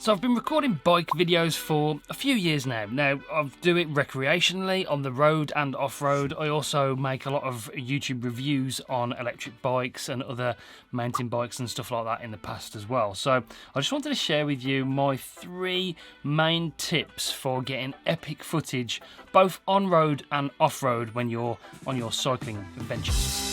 So I've been recording bike videos for a few years now. Now, I do it recreationally on the road and off-road. I also make a lot of YouTube reviews on electric bikes and other mountain bikes and stuff like that in the past as well. So I just wanted to share with you my 3 main tips for getting epic footage, both on-road and off-road when you're on your cycling adventures.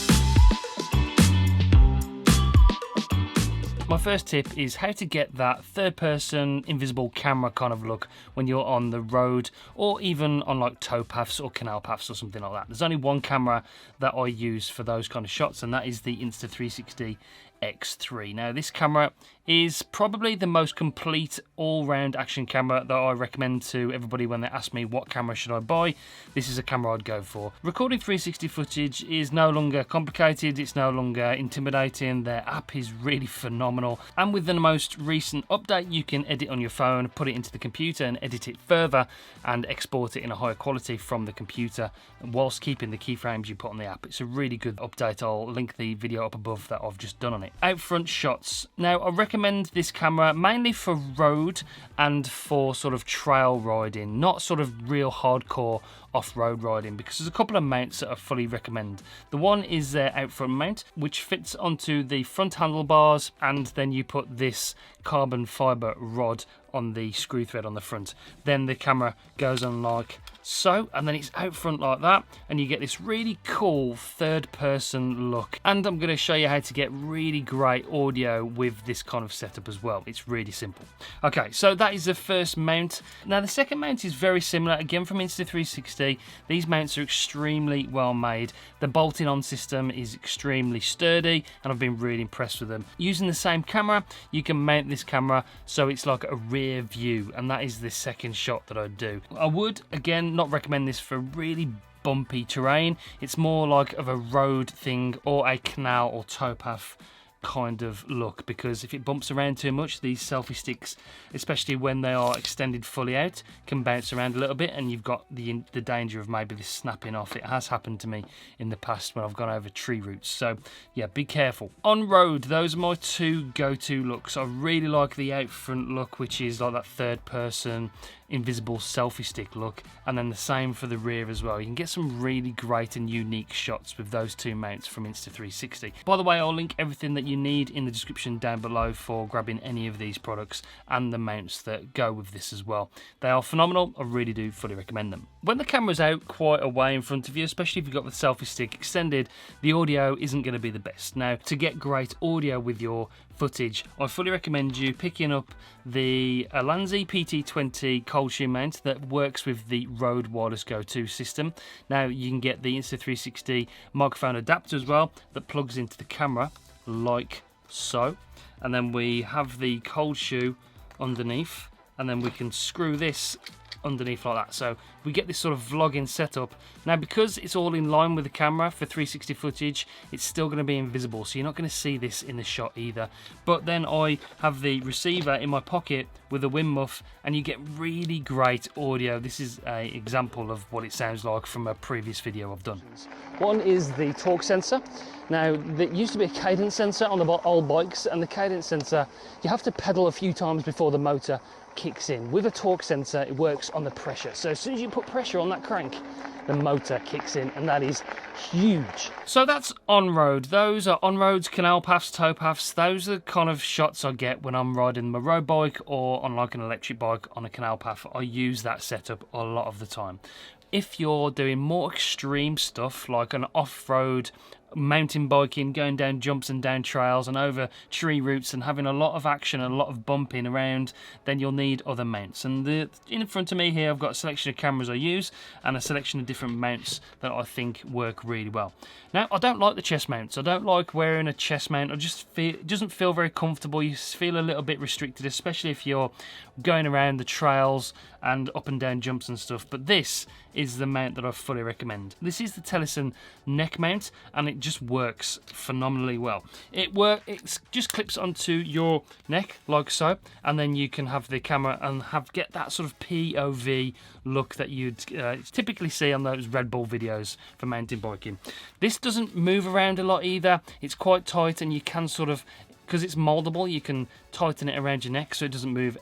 My first tip is how to get that third-person invisible camera kind of look when you're on the road or even on like towpaths or canal paths or something like that. There's only one camera that I use for those kind of shots, and that is the Insta360 X3. Now, this camera is probably the most complete all-round action camera that I recommend to everybody when they ask me what camera should I buy. This is a camera I'd go for. Recording 360 footage is no longer complicated, it's no longer intimidating. Their app is really phenomenal, and with the most recent update you can edit on your phone, put it into the computer and edit it further and export it in a higher quality from the computer whilst keeping the keyframes you put on the app. It's a really good update. I'll link the video up above that I've just done on it. Out front shots. Now, I recommend this camera mainly for road and for sort of trail riding, not sort of real hardcore off-road riding, because there's a couple of mounts that I fully recommend. The one is their out front mount, which fits onto the front handlebars, and then you put this carbon fibre rod on the screw thread on the front. Then the camera goes on like so, and then it's out front like that, and you get this really cool third person look. And I'm going to show you how to get really great audio with this kind of setup as well. It's really simple. Okay, so that is the first mount. Now the second mount is very similar, again from Insta360. These mounts are extremely well made. The bolting on system is extremely sturdy, and I've been really impressed with them. Using the same camera, you can mount this camera so it's like a rear view, and that is the second shot that I do. I would, again, not recommend this for really bumpy terrain. It's more like of a road thing or a canal or towpath kind of look, because if it bumps around too much, these selfie sticks, especially when they are extended fully out, can bounce around a little bit, and you've got the danger of maybe this snapping off. It has happened to me in the past when I've gone over tree roots, so yeah, be careful. On road, those are my 2 go-to looks. I really like the out front look, which is like that third person invisible selfie stick look, and then the same for the rear as well. You can get some really great and unique shots with those 2 mounts from Insta360. By the way, I'll link everything that you need in the description down below for grabbing any of these products and the mounts that go with this as well. They are phenomenal. I really do fully recommend them. When the camera's out quite a way in front of you, especially if you've got the selfie stick extended, the audio isn't going to be the best. Now, to get great audio with your footage, I fully recommend you picking up the Alanzi PT20 cold shoe mount that works with the Rode Wireless Go 2 system. Now, you can get the Insta360 microphone adapter as well that plugs into the camera like so, and then we have the cold shoe underneath, and then we can screw this underneath like that, so we get this sort of vlogging setup. Now, because it's all in line with the camera for 360 footage, it's still going to be invisible, so you're not going to see this in the shot either. But then I have the receiver in my pocket with a wind muff, and you get really great audio. This is an example of what it sounds like from a previous video I've done. One is the torque sensor. Now, there used to be a cadence sensor on the old bikes, and the cadence sensor, you have to pedal a few times before the motor kicks in. With a torque sensor, it works on the pressure. So as soon as you put pressure on that crank, the motor kicks in, and that is huge. So that's on-road. Those are on-roads, canal paths, towpaths. Those are the kind of shots I get when I'm riding my road bike or on like an electric bike on a canal path. I use that setup a lot of the time. If you're doing more extreme stuff like an off-road mountain biking, going down jumps and down trails and over tree roots and having a lot of action and a lot of bumping around, then you'll need other mounts. And in front of me here, I've got a selection of cameras I use and a selection of different mounts that I think work really well. Now, I don't like the chest mounts. I don't like wearing a chest mount. It doesn't feel very comfortable. You feel a little bit restricted, especially if you're going around the trails and up and down jumps and stuff. But this is the mount that I fully recommend. This is the TELESIN neck mount, and it just works phenomenally well. It just clips onto your neck like so, and then you can have the camera and get that sort of POV look that you'd typically see on those Red Bull videos for mountain biking. This doesn't move around a lot either. It's quite tight, and you can sort of because it's moldable, you can tighten it around your neck so it doesn't move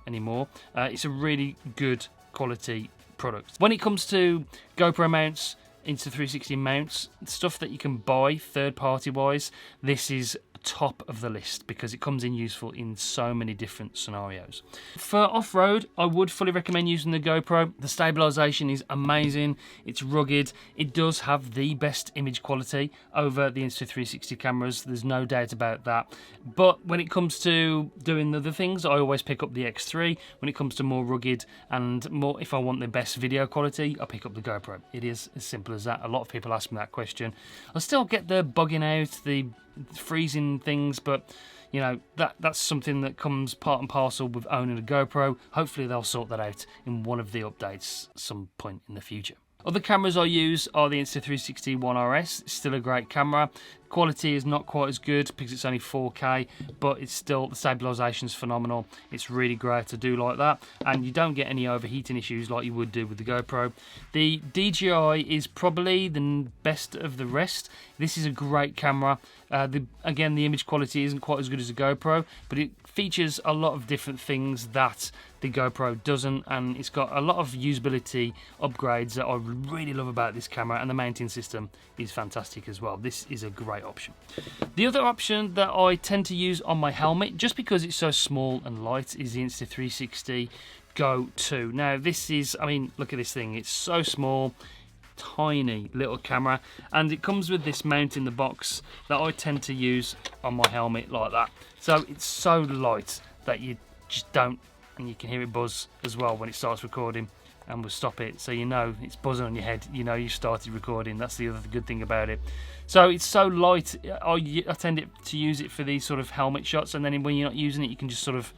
anymore. It's a really good quality product. When it comes to GoPro mounts, Insta360 mounts, stuff that you can buy third-party wise, this is top of the list because it comes in useful in so many different scenarios. For off-road, I would fully recommend using the GoPro. The stabilization is amazing, it's rugged, it does have the best image quality over the Insta360 cameras, there's no doubt about that. But when it comes to doing other things, I always pick up the X3. When it comes to more rugged and more, if I want the best video quality, I pick up the GoPro. It is as simple as that. A lot of people ask me that question. I still get the bugging out, the freezing things, but you know, that's something that comes part and parcel with owning a GoPro. Hopefully they'll sort that out in one of the updates some point in the future. Other cameras I use are the Insta360 One RS. It's still a great camera. Quality is not quite as good because it's only 4K, but it's still, the stabilization is phenomenal. It's really great to do like that, and you don't get any overheating issues like you would do with the GoPro. The DJI is probably the best of the rest. This is a great camera. Again, the image quality isn't quite as good as a GoPro, but it features a lot of different things that the GoPro doesn't, and it's got a lot of usability upgrades that I really love about this camera, and the mounting system is fantastic as well. This is a great option. The other option that I tend to use on my helmet, just because it's so small and light, is the Insta360 Go 2. Now this is, I mean, look at this thing, it's so small, tiny little camera, and it comes with this mount in the box that I tend to use on my helmet like that. So it's so light that you just don't, and you can hear it buzz as well when it starts recording, and we'll stop it, so you know it's buzzing on your head, you know you started recording. That's the other good thing about it. So it's so light, I tend to use it for these sort of helmet shots, and then when you're not using it, you can just sort of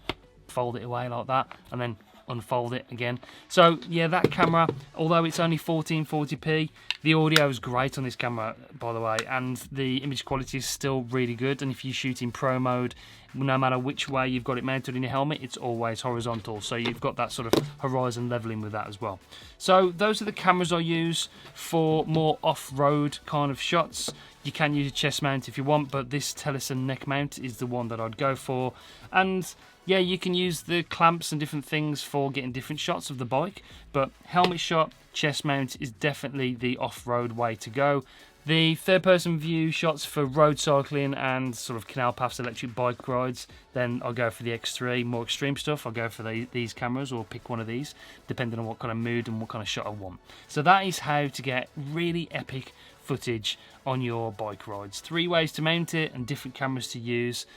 fold it away like that, and then unfold it again. So yeah, that camera, although it's only 1440p, the audio is great on this camera, by the way, and the image quality is still really good. And if you shoot in pro mode, no matter which way you've got it mounted in your helmet, it's always horizontal, so you've got that sort of horizon leveling with that as well. So those are the cameras I use for more off-road kind of shots. You can use a chest mount if you want, but this TELESIN neck mount is the one that I'd go for. And yeah, you can use the clamps and different things for getting different shots of the bike, but helmet shot, chest mount is definitely the off-road way to go. The third-person view shots for road cycling and sort of canal paths, electric bike rides, then I'll go for the X3. More extreme stuff, I'll go for these cameras, or pick one of these, depending on what kind of mood and what kind of shot I want. So that is how to get really epic footage on your bike rides. 3 ways to mount it and different cameras to use.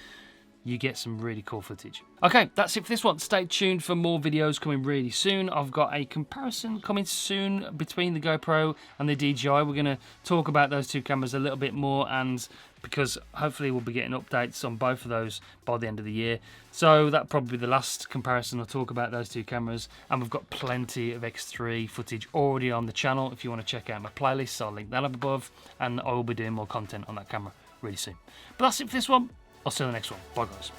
You get some really cool footage. Okay, that's it for this one. Stay tuned for more videos coming really soon. I've got a comparison coming soon between the GoPro and the DJI. We're going to talk about those two cameras a little bit more, and because hopefully we'll be getting updates on both of those by the end of the year. So that'll probably be the last comparison I'll talk about those two cameras, and we've got plenty of X3 footage already on the channel. If you want to check out my playlist, I'll link that up above, and I will be doing more content on that camera really soon. But that's it for this one. I'll see you in the next one. Bye, guys.